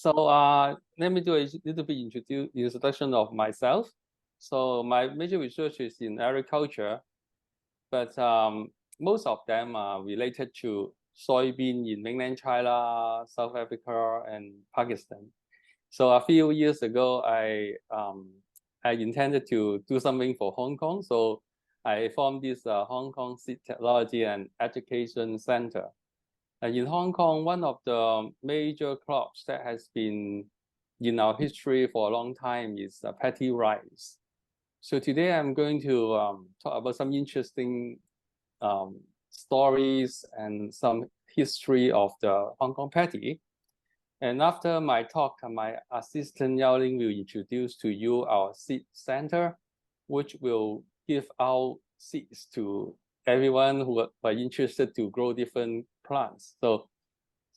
Let me do a little bit introduction of myself. So my major research is in agriculture, but most of them are related to soybean in mainland China, South Africa, and Pakistan. So a few years ago, I intended to do something for Hong Kong. So I formed this Hong Kong Seed Technology and Education Center. In Hong Kong, one of the major crops that has been in our history for a long time is paddy rice. So today I'm going to talk about some interesting stories and some history of the Hong Kong paddy. And after my talk, my assistant Yao Ling will introduce to you our seed center, which will give out seeds to everyone who are interested to grow different plants. So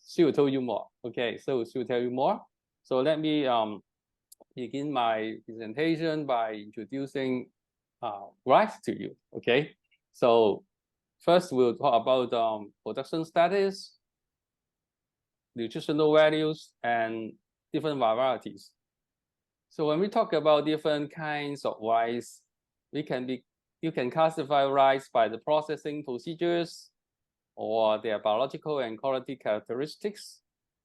she will tell you more. Okay, so she will tell you more. So let me begin my presentation by introducing rice to you. Okay, so first we'll talk about production status, nutritional values, and different varieties. So when we talk about different kinds of rice, you can classify rice by the processing procedures, or their biological and quality characteristics,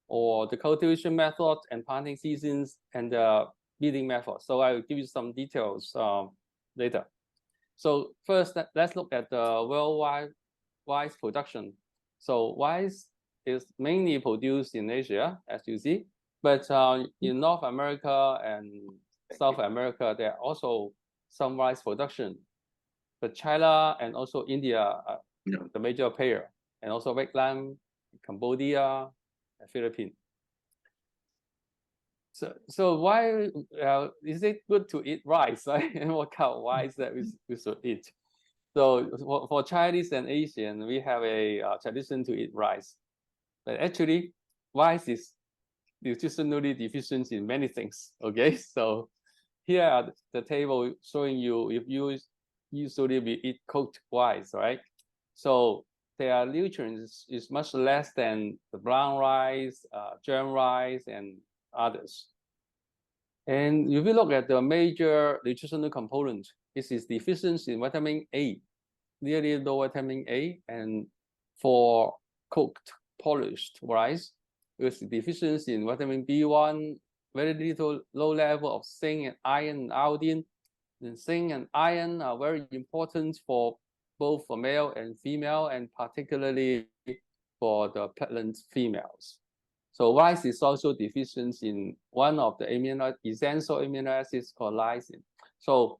or the cultivation method and planting seasons and the breeding method. So I will give you some details later. So first, let's look at the worldwide rice production. So rice is mainly produced in Asia, as you see, but in North America and South America, there are also some rice production. But China and also India are the major player, and also Vietnam, Cambodia, and Philippines. So why is it good to eat rice, right? And what kind of rice that we should eat? So for Chinese and Asian, we have a tradition to eat rice. But actually, rice is nutritionally deficient in many things, okay? So here are the table showing you if you usually we eat cooked rice, right? So their nutrients is much less than the brown rice, germ rice, and others. And if you look at the major nutritional component, this is deficiency in vitamin A, nearly no vitamin A, and for cooked, polished rice, with deficiency in vitamin B1, very little low level of zinc and iron and iodine. And zinc and iron are very important for both for male and female, and particularly for the pregnant females. So rice is also deficient in one of the essential amino acids called lysine. So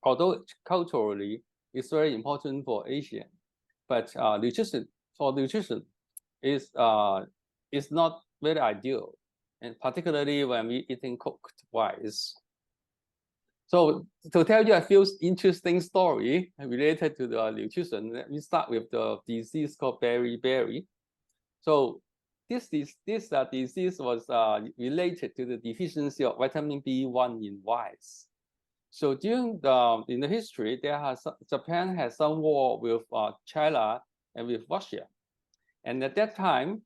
although culturally it's very important for Asian, but nutrition is not very ideal, and particularly when we eating cooked rice. So to tell you a few interesting story related to the nutrition, let me start with the disease called beriberi. So this disease was related to the deficiency of vitamin B1 in rice. So during in the history, Japan had some war with China and with Russia, and at that time,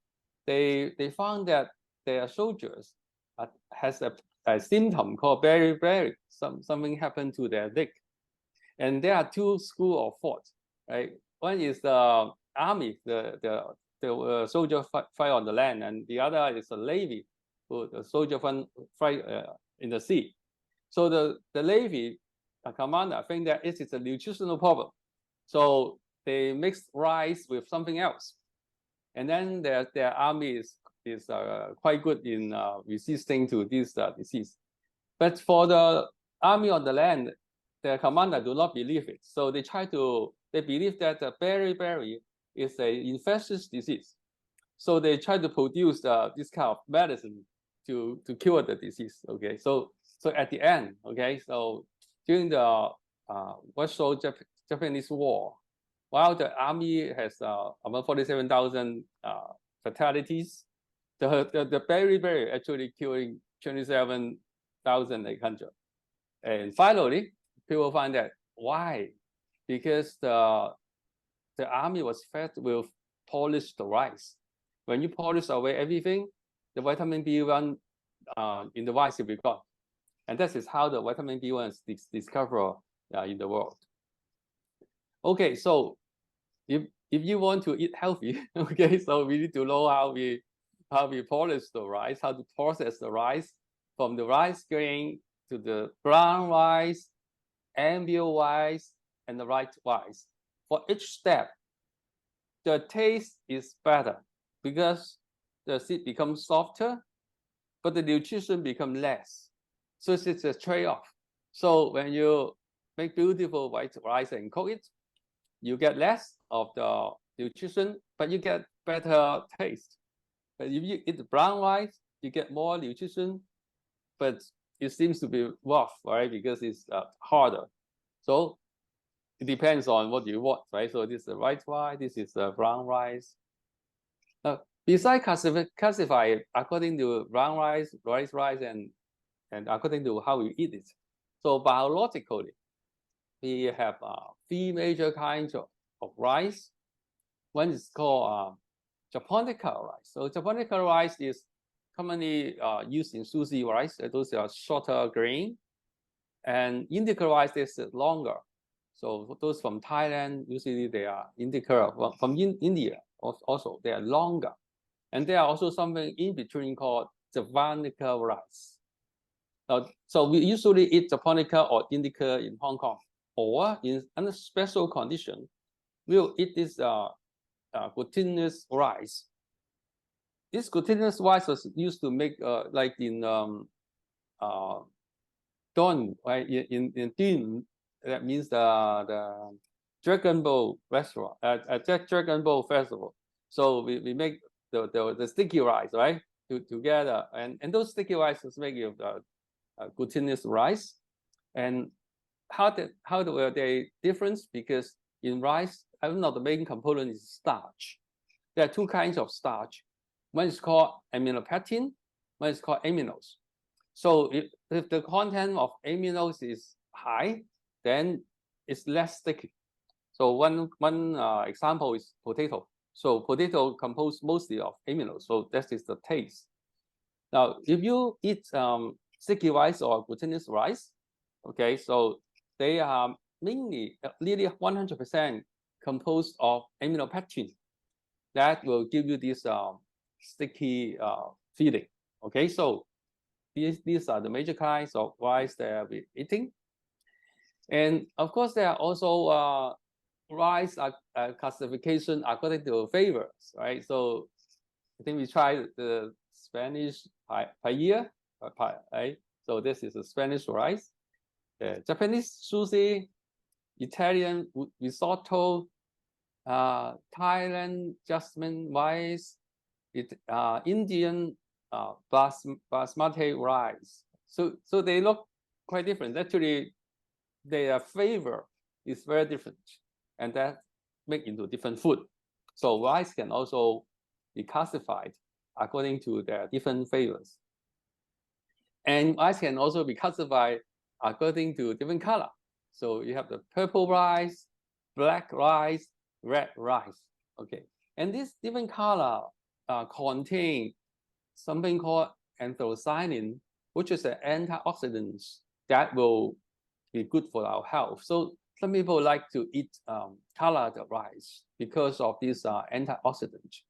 they found that their soldiers has a symptom called beriberi. Something happened to their leg, and there are two schools of thought, right? One is the army, the soldier fight on the land, and the other is the navy, the soldier fight in the sea. So the navy commander think that it is a nutritional problem, so they mix rice with something else, and then their army is quite good in resisting to this disease. But for the army on the land, the commander do not believe it. So they believe that the beriberi is an infectious disease. So they try to produce this kind of medicine to cure the disease. Okay, so at the end, okay, so during the Russo-Japanese War, while the army has about 47,000 fatalities, the beriberi actually killing 27,800. And finally, people find that why? Because the army was fed with polished rice. When you polish away everything, the vitamin B1 in the rice we got. And this is how the vitamin B1 is discovered in the world. Okay, so if you want to eat healthy, okay, so we need to know how we polish the rice, how to process the rice from the rice grain to the brown rice, embryo rice, and the white rice. For each step, the taste is better because the seed becomes softer, but the nutrition becomes less. So it's a trade-off. So when you make beautiful white rice and cook it, you get less of the nutrition, but you get better taste. But if you eat the brown rice, you get more nutrition, but it seems to be rough, right? Because it's harder. So it depends on what you want, right? So this is the white rice, this is the brown rice. Besides classify according to brown rice, white rice, and according to how you eat it. So biologically, we have 3 major kinds of rice. One is called Japonica rice. So Japonica rice is commonly used in sushi rice. Those are shorter grain. And indica rice is longer. So those from Thailand, usually they are indica. From India also, they are longer. And there are also something in between called Javanica rice. So we usually eat Japonica or indica in Hong Kong, or in under special condition, we'll eat this glutinous rice. This glutinous rice was used to make like in Don, right? In Din, that means the Dragon Boat restaurant, Dragon Boat festival. So we make the sticky rice, right? Together, and those sticky rices make you glutinous rice. And how were they different? Because in rice, the main component is starch. There are 2 kinds of starch. One is called aminopectin, one is called aminos. So if the content of aminos is high, then it's less sticky. So one example is potato. So potato composed mostly of aminos. So that is the taste. Now, if you eat sticky rice or glutinous rice, okay, so they are mainly nearly 100% composed of aminopectin. That will give you this sticky feeling. Okay, so these are the major kinds of rice that we're eating. And of course, there are also rice classification according to flavors, right? So I think we tried the Spanish paella, right? So this is a Spanish rice. The Japanese sushi, Italian risotto, Thailand jasmine rice, Indian basmati rice. So they look quite different. Actually, their flavor is very different, and that make into different food. So rice can also be classified according to their different flavors. And rice can also be classified according to different color. So you have the purple rice, black rice, red rice. Okay, and this different color contain something called anthocyanin, which is an antioxidant that will be good for our health. So some people like to eat colored rice because of this antioxidant.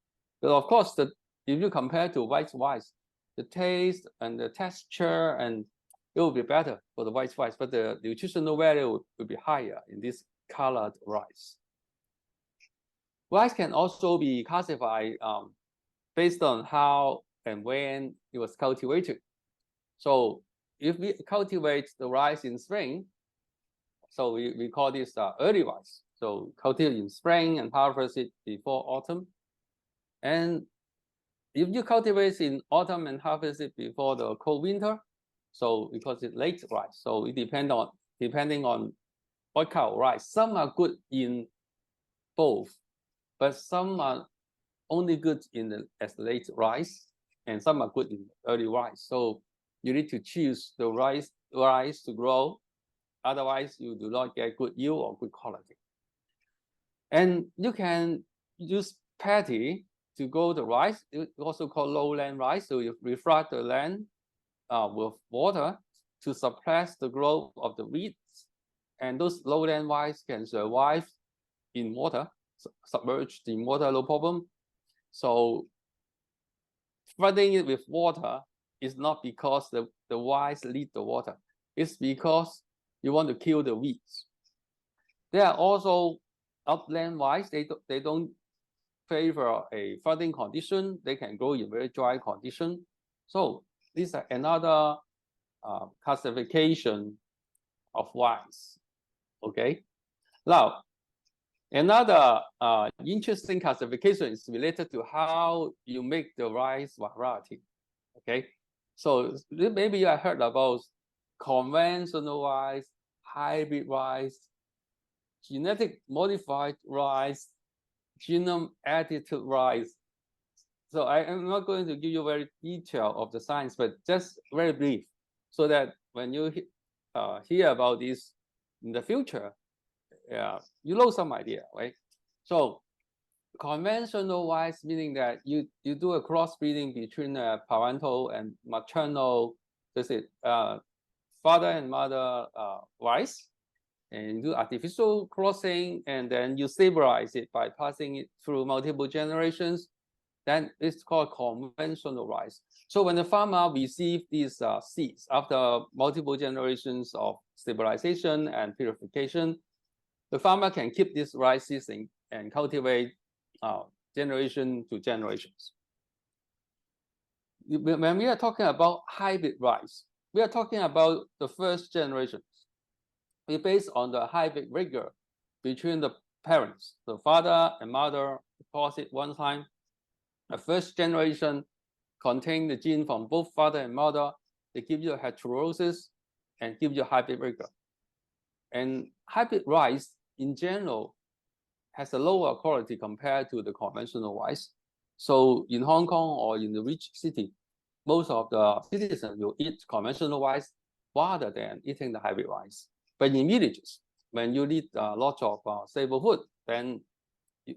But of course, if you compare to white rice, the taste and the texture, and it will be better for the white rice, but the nutritional value will be higher in this colored rice. Rice can also be classified based on how and when it was cultivated. So if we cultivate the rice in spring, so we call this early rice. So cultivate in spring and harvest it before autumn. And if you cultivate in autumn and harvest it before the cold winter, so we call it late rice. So it depending on what kind of rice. Some are good in both, but some are only good as late rice, and some are good in early rice. So you need to choose the rice to grow. Otherwise, you do not get good yield or good quality. And you can use paddy to grow the rice. It's also called lowland rice. So you refract the land with water to suppress the growth of the weeds, and those lowland rice can survive in water, submerged in water, no problem. So flooding it with water is not because the rice need the water. It's because you want to kill the weeds. There are also upland rice. They don't favor a flooding condition. They can grow in very dry condition. So this is another classification of rice. Okay. Now, another interesting classification is related to how you make the rice variety. Okay. So maybe you have heard about conventional rice, hybrid rice, genetic modified rice, genome edited rice. So I am not going to give you very detail of the science, but just very brief, so that when you hear about this in the future, you know some idea, right? So conventional rice meaning that you do a crossbreeding between parental and maternal, that's it, father and mother rice, and you do artificial crossing, and then you stabilize it by passing it through multiple generations. Then it's called conventional rice. So when the farmer receives these seeds after multiple generations of stabilization and purification, the farmer can keep these rice seeds and cultivate generation to generations. When we are talking about hybrid rice, we are talking about the first generation. We based on the hybrid rigor between the parents, the father and mother deposit one time. The first generation contain the gene from both father and mother. They give you heterosis and give you hybrid rigor. And hybrid rice in general has a lower quality compared to the conventional rice. So in Hong Kong or in the rich city, most of the citizens will eat conventional rice rather than eating the hybrid rice. But in villages, when you need lots of stable food, then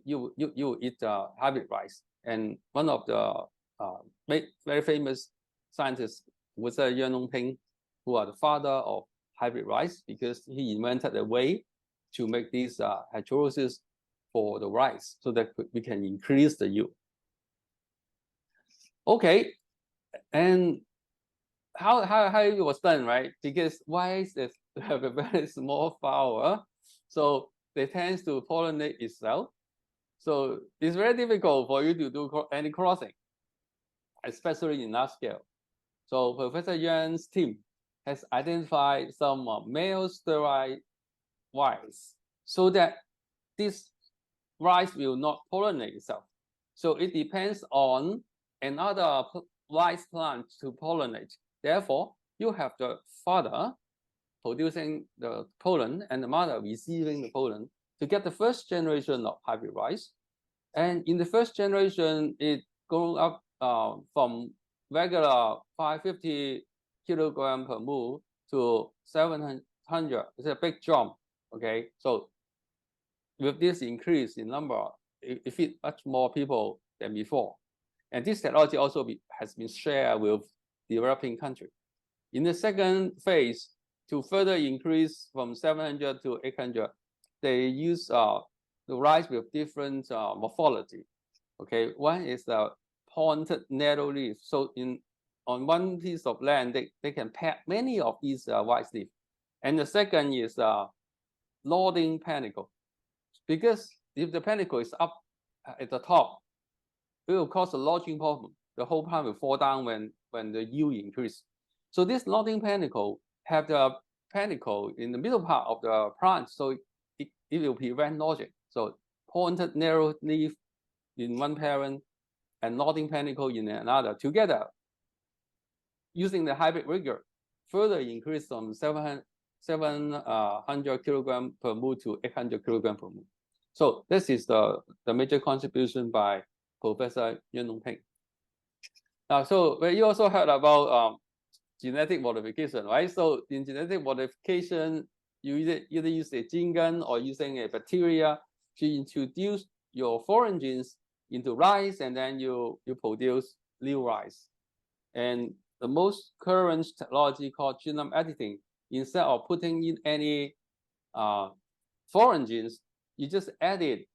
you eat hybrid rice. And one of the very famous scientists was Yuen who are the father of hybrid rice, because he invented a way to make these heterosis for the rice so that we can increase the yield. Okay, and how it was done, right? Because rice have a very small flower, so they tend to pollinate itself. So it's very difficult for you to do any crossing, especially in large scale. So Professor Yuan's team has identified some male sterile rice so that this rice will not pollinate itself. So it depends on another rice plant to pollinate. Therefore, you have the father producing the pollen and the mother receiving the pollen to get the first generation of hybrid rice. And in the first generation, it grew up from regular 550 kilogram per mu to 700. It's a big jump. Okay, so with this increase in number, it feeds much more people than before. And this technology also has been shared with developing countries. In the second phase, to further increase from 700 to 800, they use the rice with different morphology. Okay, one is the pointed narrow leaf. So on one piece of land, they can pack many of these rice leaves. And the second is nodding panicle. Because if the panicle is up at the top, it will cause a lodging problem. The whole plant will fall down when the yield increase. So this nodding panicle have the panicle in the middle part of the plant, so it will prevent lodging. So pointed narrow leaf in one parent and nodding panicle in another together, using the hybrid rigor, further increase from 700 kilogram per mu to 800 kilogram per mu. So this is the major contribution by Professor Yuen. Now, so you also heard about genetic modification, right? So in genetic modification, you either use a gene gun or using a bacteria to introduce your foreign genes into rice, and then you produce new rice. And the most current technology called genome editing. Instead of putting in any foreign genes, you just edit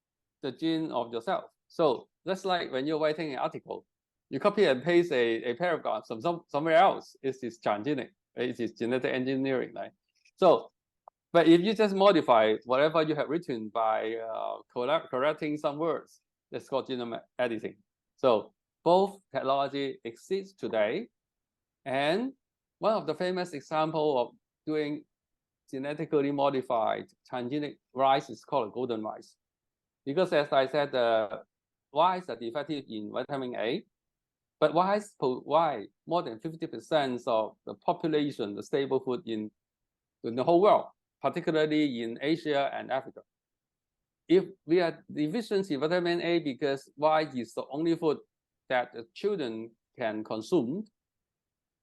the gene of yourself. So that's like when you're writing an article, you copy and paste a paragraph from somewhere else. It is transgenic, right? It is genetic engineering, right? So, but if you just modify whatever you have written by correcting some words, that's called genome editing. So both technology exists today, and one of the famous examples of doing genetically modified transgenic rice is called golden rice, because as I said, the rice are defective in vitamin A, but rice provide more than 50% of the population, the staple food in the whole world, particularly in Asia and Africa. If we are deficient in vitamin A because rice is the only food that the children can consume,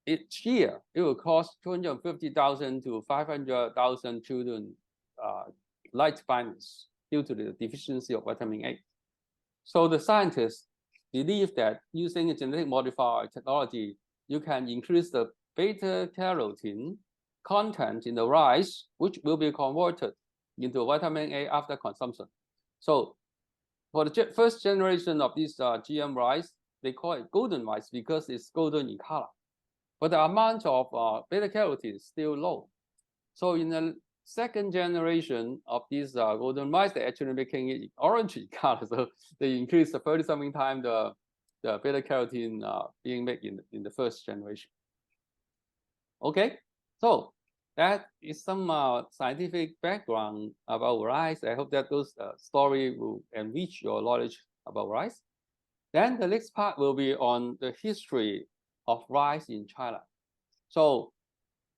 each year it will cost 250,000 to 500,000 children life blindness due to the deficiency of vitamin A. So the scientists believe that using a genetic modified technology, you can increase the beta carotene content in the rice, which will be converted into vitamin A after consumption. So for the first generation of this GM rice, they call it golden rice because it's golden in color. But the amount of beta carotene is still low. So in the second generation of these golden rice, they're actually making it orange in color. So they increase the 30-something times the beta carotene being made in the first generation. Okay, so that is some scientific background about rice. I hope that those story will enrich your knowledge about rice. Then the next part will be on the history of rice in China. So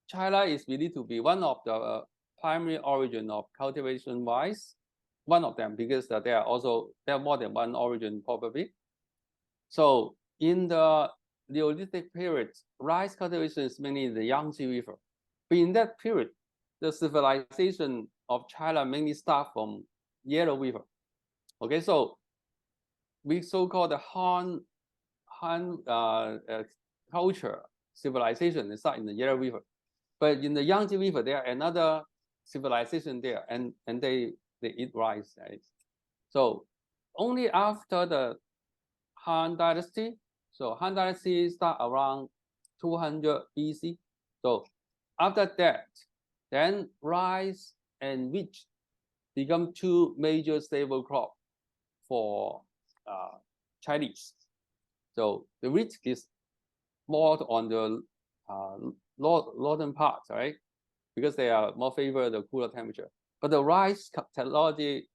China is believed to be one of the primary origin of cultivation rice, one of them, because there are more than one origin probably. So in the Neolithic period, rice cultivation is mainly in the Yangtze River. But in that period, the civilization of China mainly starts from Yellow River. Okay, so we so-called the Han culture civilization is start in the Yellow River. But in the Yangtze River, there are another civilization there, and they eat rice, right? So only after the Han Dynasty, so Han Dynasty start around 200 BC. So after that, then rice and wheat become two major staple crops for Chinese. So the wheat is more on the northern part, right? Because they are more favor the cooler temperature. But the rice technology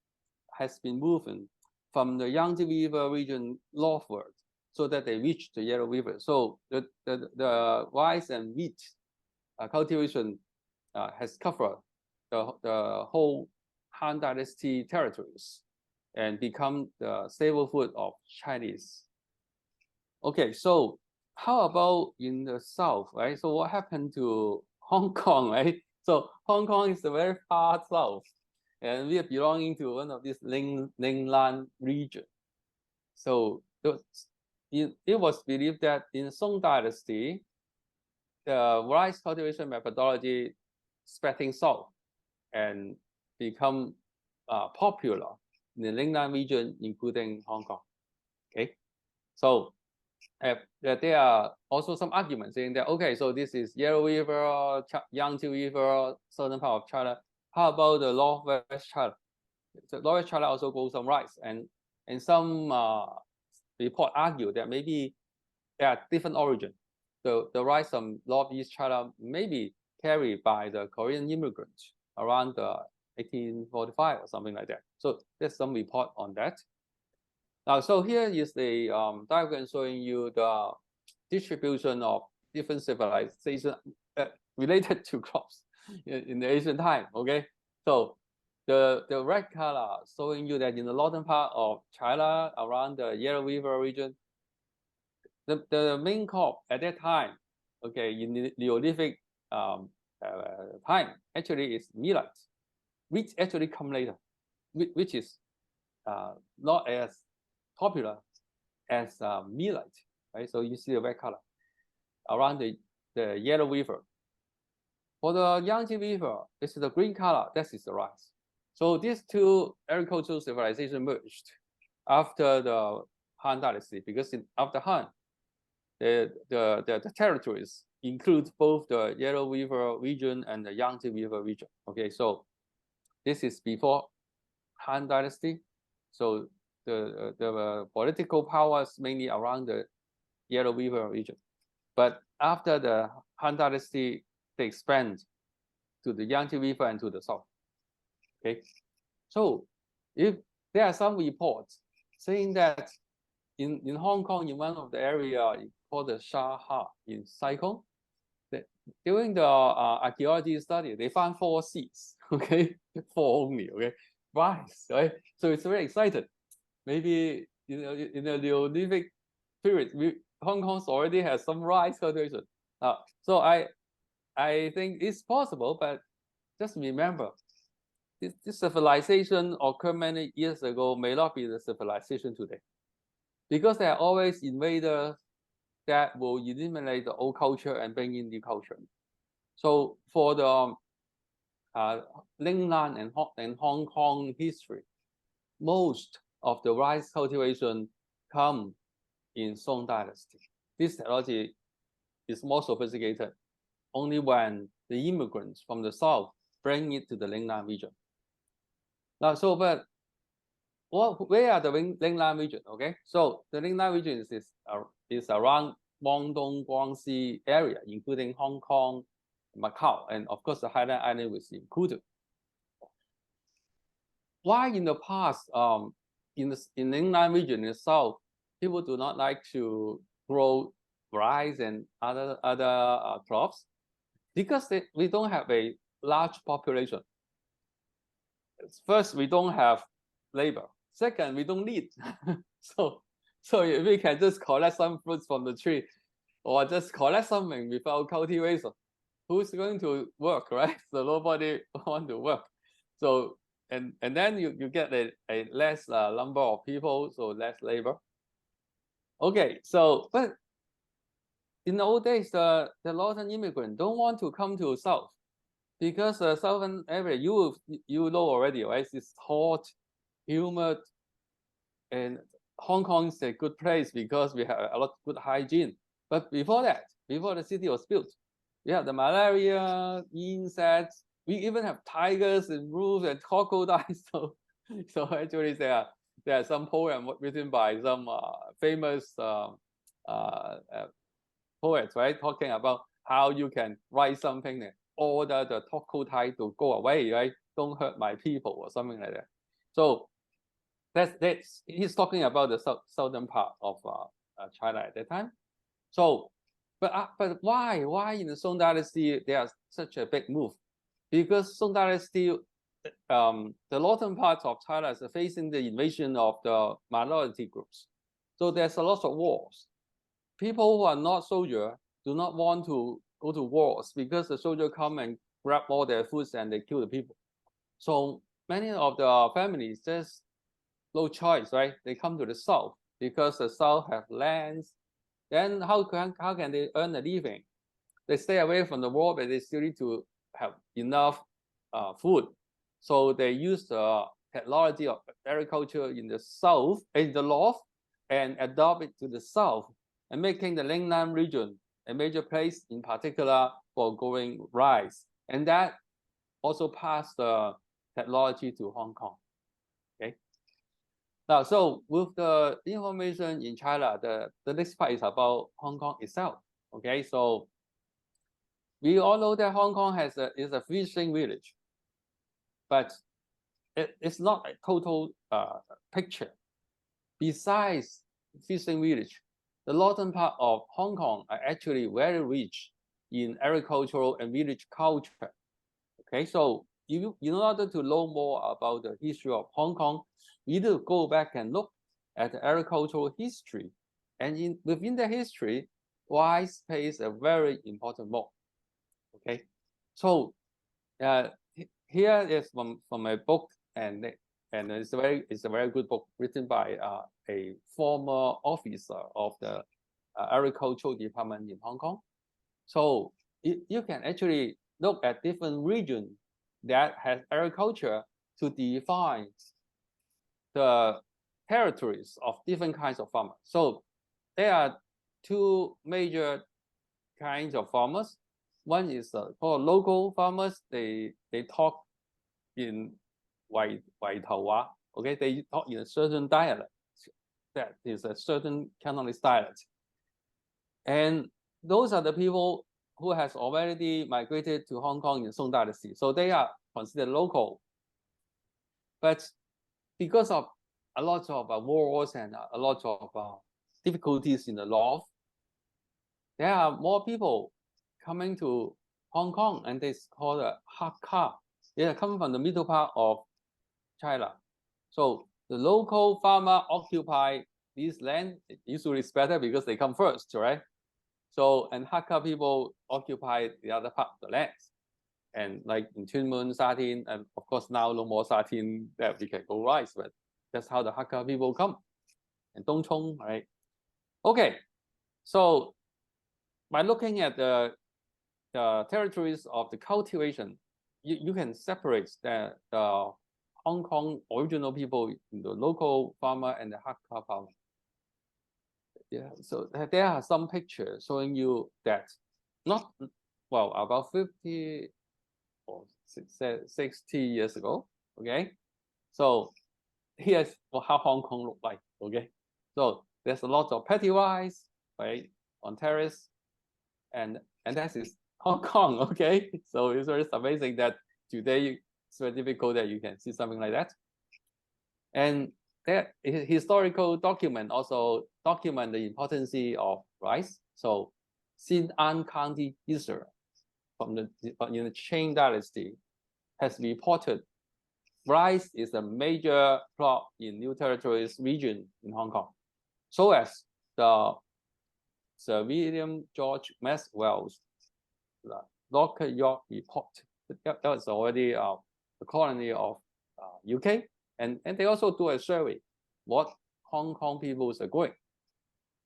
has been moving from the Yangtze River region northward, so that they reach the Yellow River. So the rice and wheat cultivation has covered the whole Han Dynasty territories and become the staple food of Chinese. Okay, so how about in the south, right? So what happened to Hong Kong, right? So Hong Kong is the very far south, and we are belonging to one of these Ninglan region. So it was believed that in Song Dynasty, the rice cultivation methodology spreading south and become popular in the Ninglan region, including Hong Kong. Okay, so there are also some arguments saying that, okay, so this is Yellow River, Yangtze River, southern part of China. How about the northwest China? So northwest China also grows some rice, and some report argue that maybe there are different origin. So the rice from northeast China may be carried by the Korean immigrants around 1845 or something like that. So there's some report on that. Now, so here is the diagram showing you the distribution of different civilizations related to crops in the ancient time. Okay, so the red color showing you that in the northern part of China, around the Yellow River region, the main crop at that time, okay, in the Neolithic time, actually is millet, which actually come later, which is not as popular as millet, right? So you see the red color. around the yellow river. For the Yangtze River, it's the green color, that is the rice. So these two agricultural civilizations merged after the Han Dynasty, because after Han, the territories include both the Yellow River region and the Yangtze River region. Okay, so this is before Han Dynasty. So the political powers mainly around the Yellow River region. But after the Han Dynasty, they expand to the Yangtze River and to the south. Okay, so if there are some reports saying that in Hong Kong, in one of the area called the Sha Ha in Sai-Kung, during the archaeology study, they found 4 seeds. Okay, 4 only. Okay, rice. Right, so it's very excited. Maybe in the Neolithic period, Hong Kong already has some rice cultivation. So I think it's possible, but just remember, this civilization occurred many years ago may not be the civilization today, because there are always invaders that will eliminate the old culture and bring in new culture. So for the Lingnan and Hong Kong history, most of the rice cultivation come in Song Dynasty. This technology is more sophisticated only when the immigrants from the south bring it to the Lingnan region. Now, so but where are the Lingnan region? Okay, so the Lingnan region is around Guangdong, Guangxi area, including Hong Kong, Macau, and of course the Hainan Island was included. Why in the past, in Lingnan region in the south, people do not like to grow rice and other crops? Because we don't have a large population. First, we don't have labor. Second, we don't need. So if we can just collect some fruits from the tree, or just collect something without cultivation, who's going to work, right? So nobody want to work. So and then you get a less number of people, so less labor. Okay, so but in the old days, the northern immigrant don't want to come to south, because the southern area, you know already, right? It's hot, humid, and Hong Kong is a good place because we have a lot of good hygiene. But before that, before the city was built, we have the malaria, insects. We even have tigers and wolves and crocodiles. So actually, there are some poems written by some famous poets, right, talking about how you can write something and order the crocodile to go away, right? Don't hurt my people, or something like that. So that's he's talking about the southern part of China at that time. So, but why in the Song Dynasty there's such a big move? Because Song Dynasty, the northern parts of China is facing the invasion of the minority groups. So there's a lot of wars. People who are not soldiers do not want to go to wars, because the soldiers come and grab all their foods and they kill the people. So many of the families just no choice, right? They come to the south because the south have lands. Then how can they earn a living? They stay away from the war, but they still need to have enough food. So they use the technology of agriculture in the south, in the north, and adopt it to the south, and making the Lingnan region a major place, in particular for growing rice. And that also passed the technology to Hong Kong. Okay. Now, so with the information in China, the next part is about Hong Kong itself. Okay, so we all know that Hong Kong is a fishing village, but it's not a total picture. Besides fishing village, the northern part of Hong Kong are actually very rich in agricultural and village culture. Okay, so in order to know more about the history of Hong Kong, we need to go back and look at the agricultural history. And within the history, rice plays a very important role. Okay, so here is from a book, and it's a very good book written by a former officer of the agricultural department in Hong Kong. So you can actually look at different regions that has agriculture to define the territories of different kinds of farmers. So there are two major kinds of farmers. One is called local farmers. They talk in Wai Tao Wa. Okay, they talk in a certain dialect. That is a certain Cantonese dialect. And those are the people who has already migrated to Hong Kong in Song Dynasty. So they are considered local. But because of a lot of wars and a lot of difficulties in the north, there are more people coming to Hong Kong, and it's called a Hakka. They are coming from the middle part of China. So the local farmer occupy this land. Usually it's better because they come first, right? So, and Hakka people occupy the other part of the land. And like in Tuen Mun, Sa Tin, and of course now no more Sa Tin that we can go rice, but that's how the Hakka people come. And Dong Chong, right? Okay, so by looking at the territories of the cultivation, you can separate the Hong Kong original people, the local farmer and the Hakka farmer. Yeah, so there are some pictures showing you that not, well, about 50 or 60 years ago, okay? So here's how Hong Kong looked like, okay? So there's a lot of petty rice, right, on terrace, and that is Hong Kong, okay? So it's very amazing that today it's very difficult that you can see something like that. And that historical document also document the importance of rice. So Xin An County, Israel, in the Qing Dynasty, has reported rice is a major crop in New Territories region in Hong Kong. So as the Sir William George Maxwell's Locker York report, that was already a colony of UK, and they also do a survey what Hong Kong people are growing.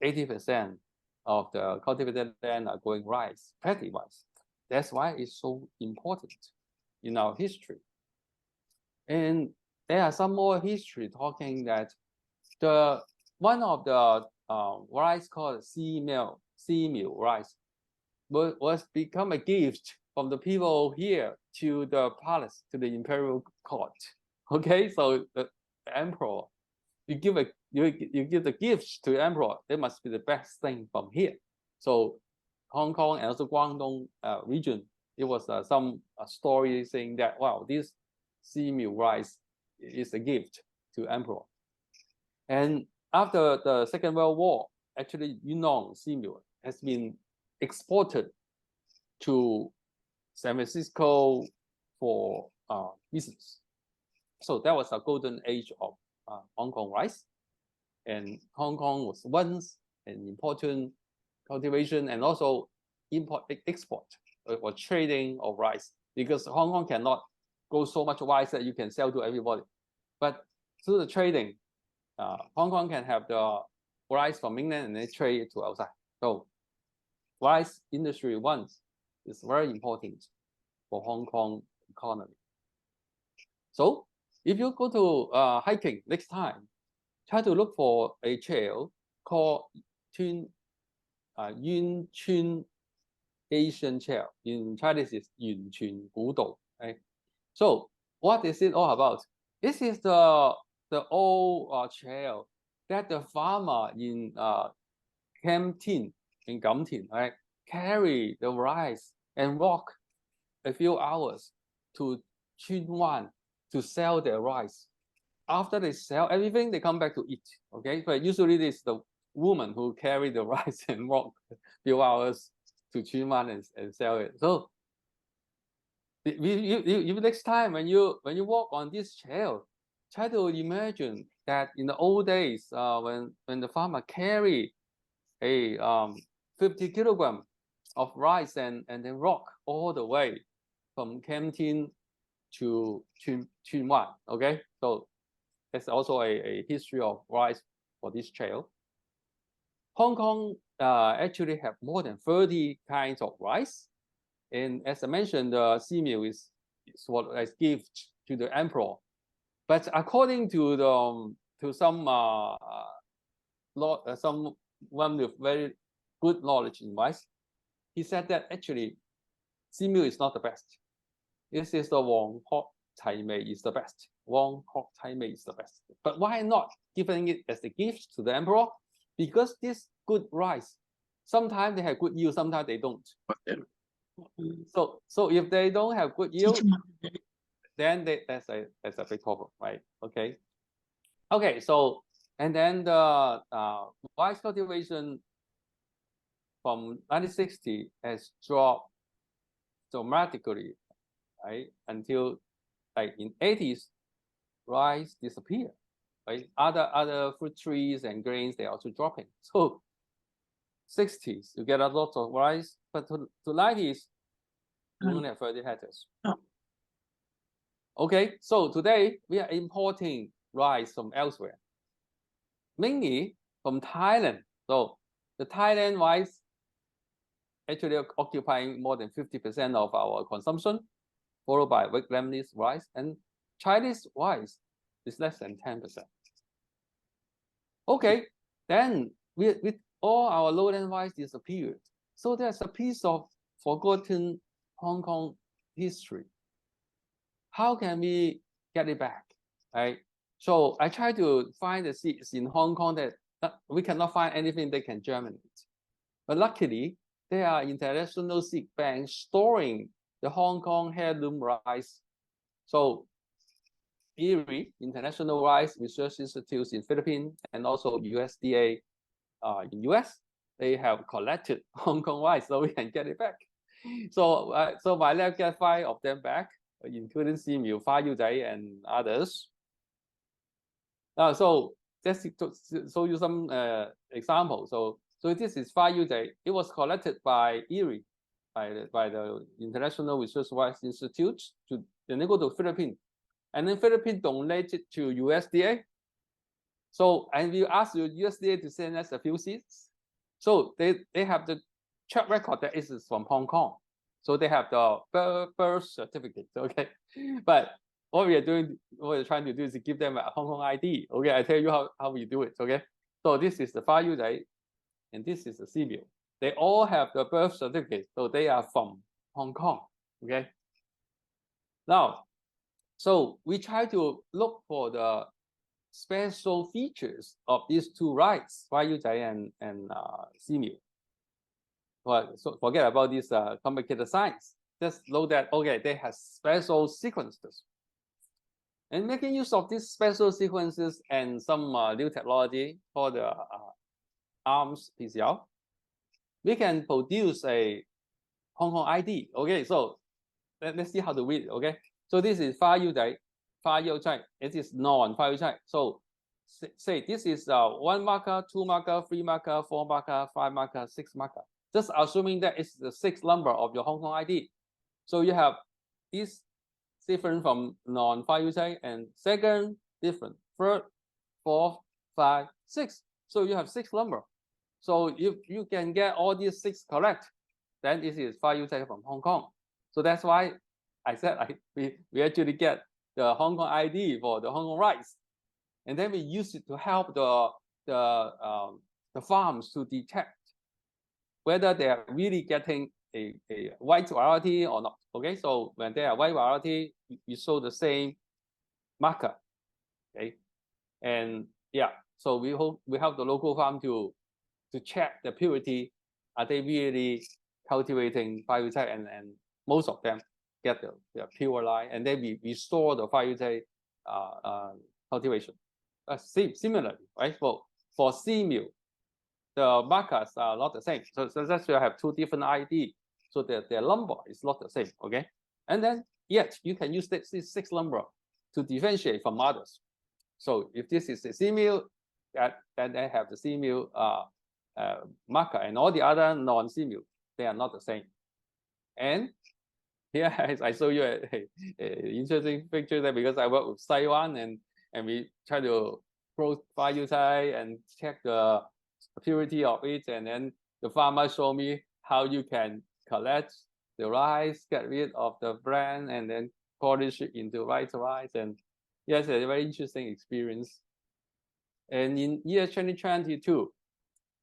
80% of the cultivated land are growing rice, paddy rice. That's why it's so important in our history. And there are some more history talking that one of the rice called sea meal rice was become a gift from the people here to the palace, to the imperial court. Okay, so the emperor, you give the gifts to the emperor, they must be the best thing from here. So Hong Kong and also Guangdong region, it was some story saying that, wow, this sea meal rice is a gift to emperor. And after the Second World War, actually Yunnan sea meal has been exported to San Francisco for business. So that was a golden age of Hong Kong rice. And Hong Kong was once an important cultivation and also export or trading of rice, because Hong Kong cannot grow so much rice that you can sell to everybody. But through the trading, Hong Kong can have the rice from mainland and they trade it to outside. So rice industry once is very important for Hong Kong economy. So if you go to hiking next time, try to look for a trail called Yun Chun Asian Trail. In Chinese, it's Yun Chun Gu Dou. Right? So what is it all about? This is the old trail that the farmer in Kam Tin, in Kam Tin, right, carry the rice and walk a few hours to Chun Wan to sell their rice. After they sell everything, they come back to eat. Okay, but usually it's the woman who carry the rice and walk a few hours to Chun Wan and sell it. So you next time when you walk on this trail, try to imagine that in the old days, when the farmer carry a 50 kilogram of rice and then walk all the way from Kam Tin to Chun Wan. Okay, so that's also a history of rice for this trail. Hong Kong actually have more than 30 kinds of rice. And as I mentioned, the seameal is what I give to the emperor. But according to someone with very good knowledge in rice, he said that actually seameal is not the best. This is the Wong Hok Tai Mei is the best. Wong Hok Tai Mei is the best. But why not giving it as a gift to the emperor? Because this good rice, sometimes they have good yield, sometimes they don't. So if they don't have good yield, then that's a big problem, right? Okay. So and then the rice cultivation from 1960 has dropped dramatically, right? Until like in 80s, rice disappeared, right? Other fruit trees and grains, they're also dropping. So 60s, you get a lot of rice, but to 90s, you only have 30 hectares. Okay, so today we are importing rice from elsewhere, mainly from Thailand. So the Thailand rice actually occupying more than 50% of our consumption, followed by Vietnamese rice, and Chinese rice is less than 10%. Okay, then with all our lowland rice disappeared. So there's a piece of forgotten Hong Kong history. How can we get it back, right? So I try to find the seeds in Hong Kong that we cannot find anything that can germinate. But luckily, there are international seed banks storing the Hong Kong heirloom rice. So IRRI, International Rice Research Institutes in Philippines, and also USDA in US, they have collected Hong Kong rice, so we can get it back. So my lab get 5 of them back, including seameal, Fa Yu Zai, and others. So just to show you some examples. So this is Fa Yu Zai. It was collected by IRRI, by the International Research Rice Institute, then they go to Philippines, and then Philippines donated to USDA. So and we asked the USDA to send us a few seeds. So they have the track record that it is from Hong Kong. So they have the birth certificate, okay? But what we're trying to do is to give them a Hong Kong ID. Okay, I tell you how we do it, okay? So this is the Fa Yu Zai, and this is the seameal. They all have the birth certificate, so they are from Hong Kong, okay? Now, so we try to look for the special features of these two rice, Fa Yu Zai and seameal. Well, so forget about this complicated science. Just know that, okay, they have special sequences. And making use of these special sequences and some new technology called the ARMS PCR, we can produce a Hong Kong ID. Okay, so let's see how to read it, okay? So this is Fa Yu Zai, Fa Yu Zai. It is non-Fa Yu Zai. So say this is 1 marker, 2 marker, 3 marker, 4 marker, 5 marker, 6 marker. Just assuming that it's the 6th number of your Hong Kong ID. So you have this different from non-Fa Yu Zai, and second different, third, 4th, 5, 6. So you have 6 number. So if you can get all these 6 correct, then this is Fa Yu Zai from Hong Kong. So that's why I said we actually get the Hong Kong ID for the Hong Kong rice, and then we use it to help the farms to detect whether they are really getting a white variety or not. Okay, so when they are white variety, you show the same marker. Okay, and yeah, so we help the local farm to check the purity. Are they really cultivating Fa Yu Zai? And most of them get the pure line, and then we restore the Fa Yu Zai cultivation. Similarly, right? For seameal, the markers are not the same. So that's why you have 2 different ID. So their number is not the same, okay? And then yet you can use this 6 number to differentiate from others. So if this is a seameal, then they have the seameal marker, and all the other non-seameal, they are not the same. And here I show you a interesting picture there, because I work with Taiwan, and we try to grow Fa Yu Zai and check the purity of it, and then the farmer showed me how you can collect the rice, get rid of the bran, and then polish it into white rice. And yes, a very interesting experience. And in year 2022,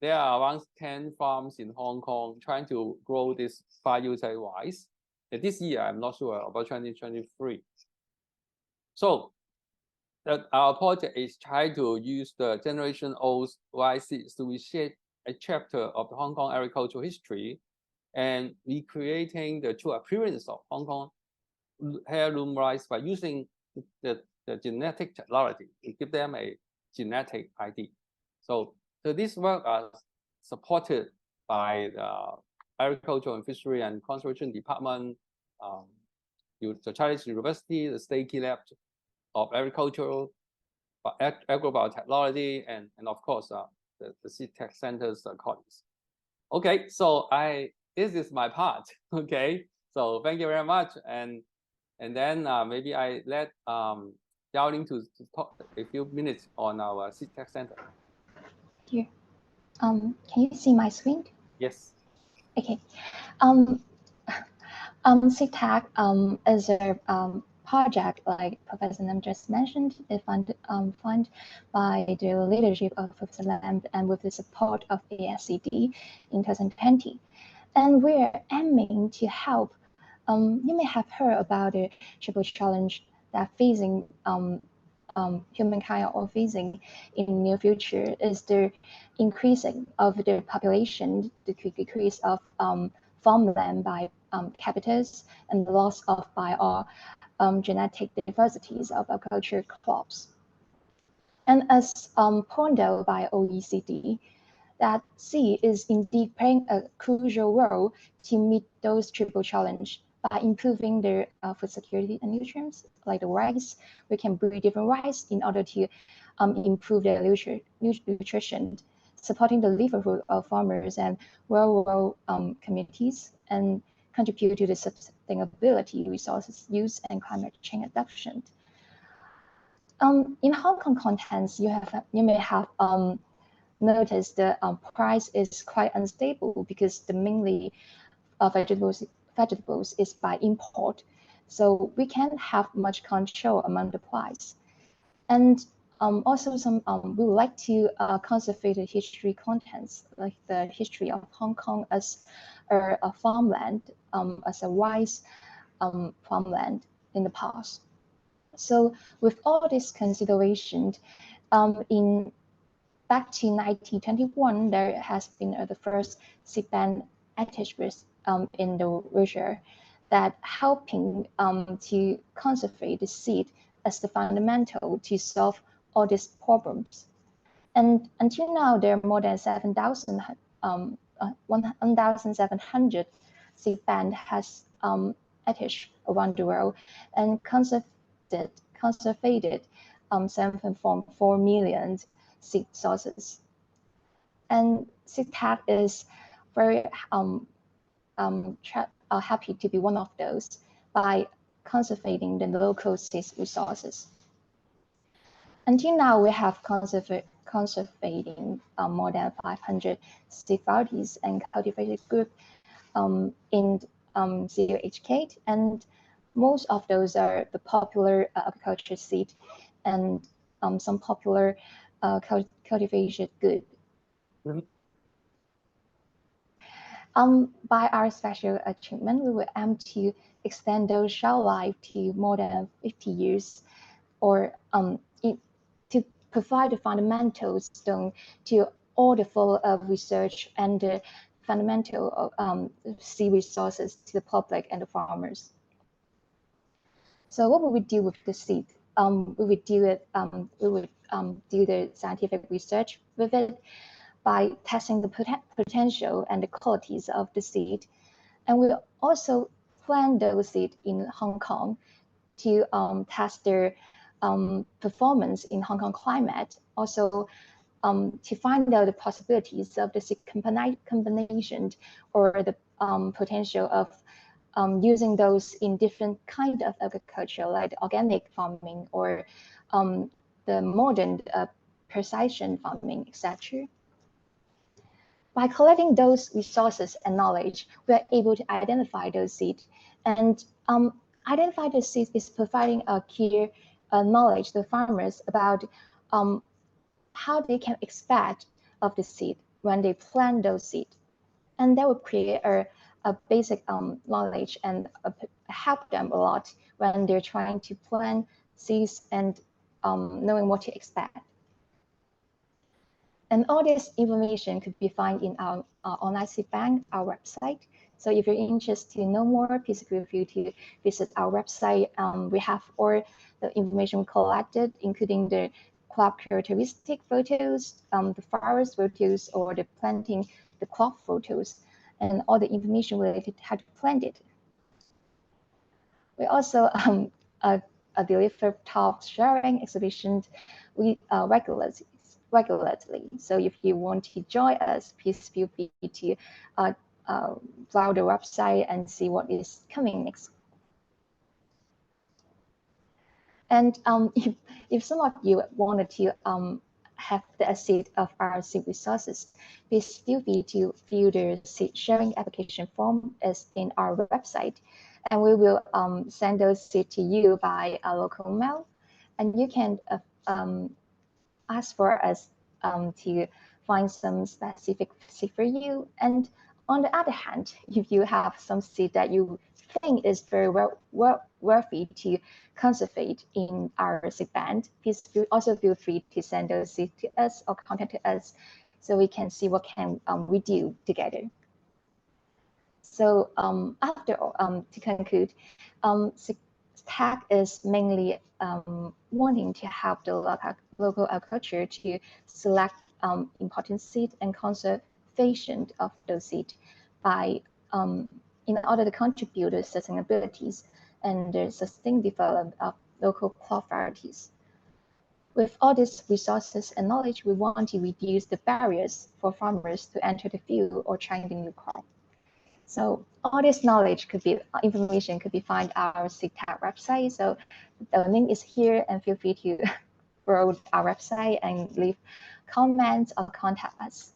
there are around 10 farms in Hong Kong trying to grow this 5-type rice. And this year, I'm not sure about 2023. So our project is trying to use the generation old rice seeds to reshape a chapter of the Hong Kong agricultural history and recreating the true appearance of Hong Kong heirloom rice by using the genetic technology to give them a genetic ID. So this work is supported by the Agricultural and Fishery and Conservation Department, the Chinese University, the State Key Lab of Agricultural, Agrobiotechnology, and of course the SeedTEC Center's colleagues. Okay, so this is my part. Okay, so thank you very much, and then maybe I let Yao Ling to talk a few minutes on our SeedTEC Center. Here, can you see my screen? Yes. Okay. SeedTEC is a project, like Professor Nam just mentioned, is funded by the leadership of Professor Lam and with the support of ASCD in 2020. And we're aiming to help. You may have heard about the triple challenge that facing humankind are facing in the near future is the increasing of the population, the quick decrease of farmland by capitals, and the loss of genetic diversities of agricultural crops. And as pointed out by OECD, that seed is indeed playing a crucial role to meet those triple challenges. By improving their food security and nutrients, like the rice, we can breed different rice in order to improve their nutrition, supporting the livelihood of farmers and rural communities, and contribute to the sustainability, resources use, and climate change adaptation. In Hong Kong contents, you may have noticed the price is quite unstable because the mainly vegetables is by import, so we can't have much control among the price. And also we would like to conserve the history contents, like the history of Hong Kong as a farmland, as a rice farmland in the past. So with all this consideration, back to 1921, there has been the first seed bank established in the region that helping to conserve the seed as the fundamental to solve all these problems. And until now, there are more than 1,700 seed bank has attached around the world and conserved 7.4 million seed sources. And SeedTEC is very happy to be one of those by conserving the local seed resources. Until now, we have conserving more than 500 seed varieties and cultivated group in CUHK, and most of those are the popular agriculture seed and some popular cultivation good. Mm-hmm. By our special achievement, we will aim to extend those shelf life to more than 50 years, or to provide the fundamental stone to all the follow-up research and the fundamental seed resources to the public and the farmers. So what will we do with the seed? We would do the scientific research with it by testing the potential and the qualities of the seed. And we'll also plant those seeds in Hong Kong to test their performance in Hong Kong climate, also to find out the possibilities of the seed combination or the potential of using those in different kind of agriculture, like organic farming or the modern precision farming, etc. By collecting those resources and knowledge, we are able to identify those seeds. And identify the seeds is providing a clear knowledge to farmers about how they can expect of the seed when they plant those seeds. And that will create a basic knowledge and help them a lot when they're trying to plant seeds and knowing what to expect. And all this information could be found in our online seed bank, our website. So if you're interested to know more, please feel free to visit our website. We have all the information collected, including the crop characteristic photos, the forest photos, or the planting, the crop photos, and all the information related to how to plant it. We also deliver talk sharing exhibitions regularly. So if you want to join us, please feel free to browse the website and see what is coming next. And if some of you wanted to have the seed of our seed resources, please feel free to fill the seed sharing application form as in our website, and we will send those seeds to you by a local mail, and you can ask for us to find some specific seed for you. And on the other hand, if you have some seed that you think is very worthy to conserve in our seed bank, please also feel free to send those seeds to us or contact us so we can see what can we do together. So to conclude, SeedTEC is mainly wanting to help the local agriculture to select important seeds and conservation of those seeds by in order to contribute to sustainability and the sustained development of local crop varieties. With all these resources and knowledge, we want to reduce the barriers for farmers to enter the field or try the new crop. So all this knowledge information could be found on our SeedTEC website. So the link is here, and feel free to browse our website and leave comments or contact us.